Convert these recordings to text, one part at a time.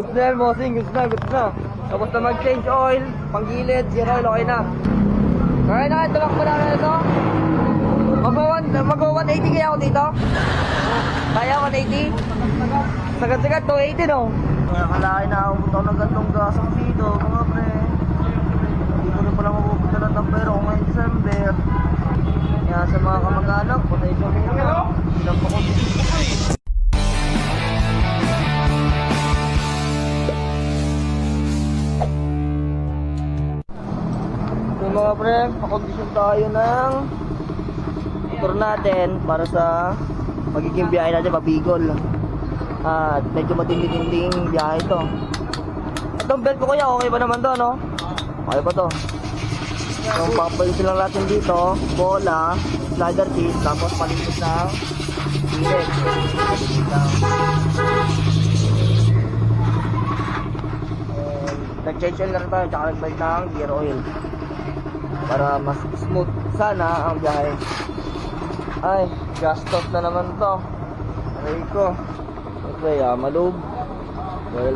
Goods na yan, bossing. Goods na. Tapos na mag-change oil, panggilid, zero oil, okay na. Kaya na, tumakbo na ito. Mag-180 kaya ako dito? Kaya 180? Sagad-sagad, 280 no? Kaya kalahin na ako punta ng gantong gasong dito, mga pre. Hindi ko rin pala mapupunta ng tampero kung ngayong December. Kaya sa mga kamag-anak, patay sa mga silang pa ko dito. So mga pre, pakondisyon tayo ng tour natin para sa magiging biyahe natin pabigol. At medyo matindi-tinding biyahe ito. Itong belt ko kuya, okay ba naman to, no? Okay pa to. Yung papalusin lang natin dito, bola, slider seat, tapos palitos ng bilet. Nag-change oil na rin tayo, tsaka nag-bike ng gear oil para mas smooth sana ang biyahe. Ay, gastos na naman to. Aray ko. Okay, Yamalog. Well,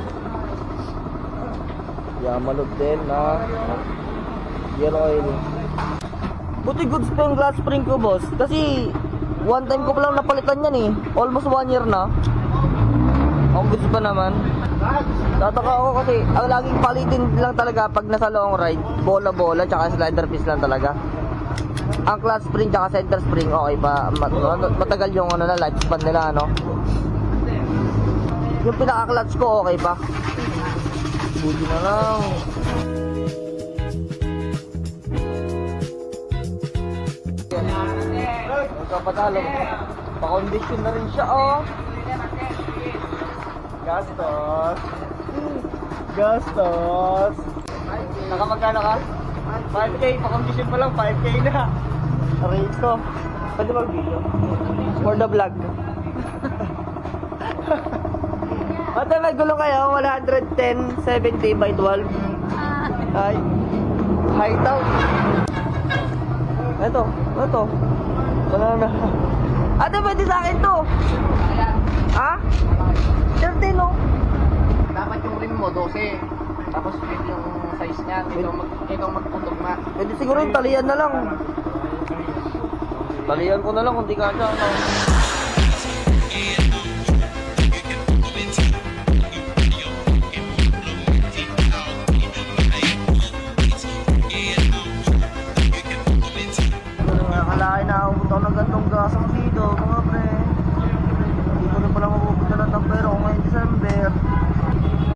Yamalog din na gear oil. Buti goods pa yung glass spring ko, boss. Kasi one time ko pa lang napalitan yan eh. Almost 1 year na. Ang goods pa naman. Tataka ako kasi ang laging palitin lang talaga pag nasa long ride, bola-bola tsaka slider piece lang talaga. Ang clutch spring tsaka center spring okay pa, matagal yung ano na lifespan nila, ano. Yung pinaka-clutch ko okay pa. Buti na lang. Magkapatalo. Pa-condition na rin siya, oh. Gastos. Nakamagkano ka? 5K, pa-condition pa lang, 5K na. Aray ko. Pwede mag-video? For the vlog. Ate, may gulong kayo, 110, 70 by 12. Ay. Height out. Ito. Wala na. Ate, pwede sa akin to. Ha? 13, no? Dapat yung rim mo, 12. Tapos yung size niya, itong magputog na. Pwede siguro yung talian na lang. Talian ko na lang kung di ka siya, ano.